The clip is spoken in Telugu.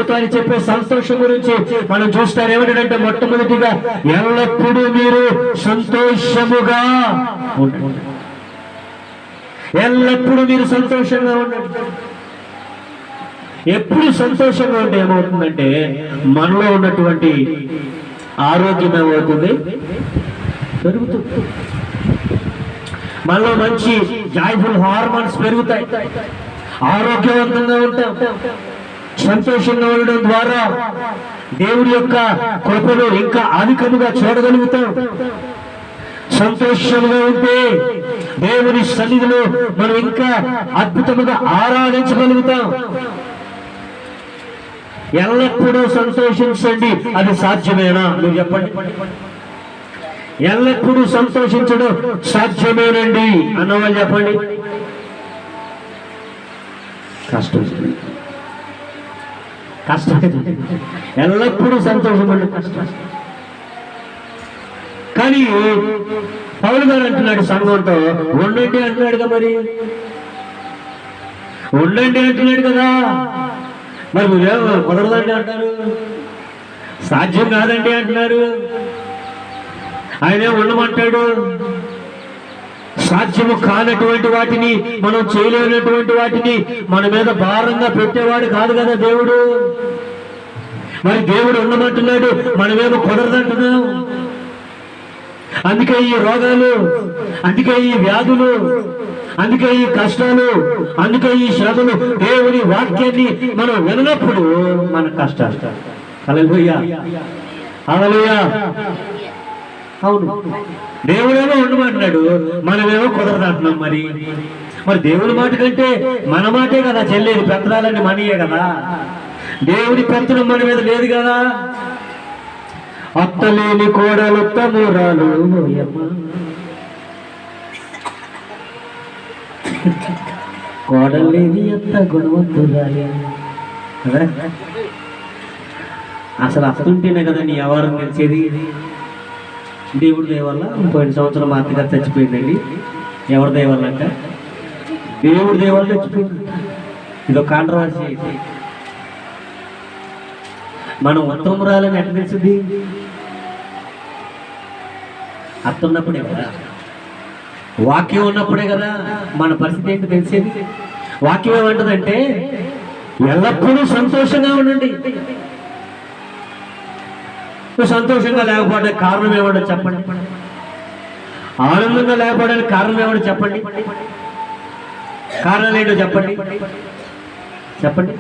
సాక్ష్యముతో అని చెప్పే సంతోషం గురించి మనం చూస్తారు. ఏమిటంటే మొట్టమొదటిగా ఎల్లప్పుడూ మీరు సంతోషముగా ఉండండి. ఎల్లప్పుడూ మీరు సంతోషంగా ఉండండి. ఎప్పుడు సంతోషంగా ఉంటే ఏమవుతుందంటే మనలో ఉన్నటువంటి ఆరోగ్యం ఏమవుతుంది, పెరుగుతుంది. మనలో మంచి జాయ్ఫుల్ హార్మోన్స్ పెరుగుతాయి, ఆరోగ్యవంతంగా ఉంటాం. సంతోషంగా ఉండడం ద్వారా దేవుడి యొక్క కృపను ఇంకా అధికముగా చూడగలుగుతాం. సంతోషంగా ఉంటే దేవుని సన్నిధిలో మనం ఇంకా అద్భుతముగా ఆరాధించగలుగుతాం. ఎల్లప్పుడూ సంతోషించండి, అది సాధ్యమేనా? మీరు చెప్పండి. ఎల్లప్పుడూ సంతోషించడం సాధ్యమేనండి అన్నవాళ్ళు చెప్పండి. కష్టం, కష్టం. ఎల్లప్పుడూ సంతోషపడి కష్టం. కానీ పౌలు గారు అంటున్నాడు సంఘంతో ఉండండి అంటున్నాడు కదా, మరి ఉండండి అంటున్నాడు కదా, మరి మీరేమో కుదరదండి అంటారు, సాధ్యం కాదండి అంటున్నారు. ఆయనే ఉండమంటాడు. సాధ్యము కానటువంటి వాటిని, మనం చేయలేనటువంటి వాటిని మన మీద భారంగా పెట్టేవాడు కాదు కదా దేవుడు. మరి దేవుడు ఉండమంటున్నాడు, మనమేమో కుదరదంటున్నాం. అందుకే ఈ రోగాలు, అందుకే ఈ వ్యాధులు, అందుకే ఈ కష్టాలు, అందుకే ఈ శ్రమలు. దేవుని వాక్యాన్ని మనం వినప్పుడు మన కష్టాలు. హల్లెలూయా, హల్లెలూయా. అవును, దేవుడేమో ఉండమంటున్నాడు, మనమేమో కుదరదంటున్నాం. మరి దేవుని మాట కంటే మన మాటే కదా చెల్లేది. పెత్తనాలన్నీ మనయే కదా, దేవుని పెత్తనం మన మీద లేదు కదా. అత్తలేని కోడలు తమ్మురాలు, కోడలేని అత్త గుణవంతురాలి. అసలు అత్తుంటేనే కదా నీ వ్యవహారం తెలిసేది. దేవుడి దయ వల్ల పోయిన సంవత్సరం మా అత్తగారు చచ్చిపోయిందండి. ఎవరి దయ వల్ల అంటే దేవుడి దయ వల్ల చచ్చిపోయింది. ఇదో కాంట్రవర్సీ. మనం ఉత్తమురాలని ఎట్లా తెలిసింది? అత్త ఉన్నప్పుడే కదా, వాక్యం ఉన్నప్పుడే కదా మన పరిస్థితి ఏంటి తెలిసేది. వాక్యం ఏమంటదంటే ఎల్లప్పుడూ సంతోషంగా ఉండండి. సంతోషంగా లేకపోవడానికి కారణం ఏమంటో చెప్పండి. ఆనందంగా లేకపోవడానికి కారణం ఏమంటో చెప్పండి. కారణాలు ఏంటో చెప్పండి, చెప్పండి.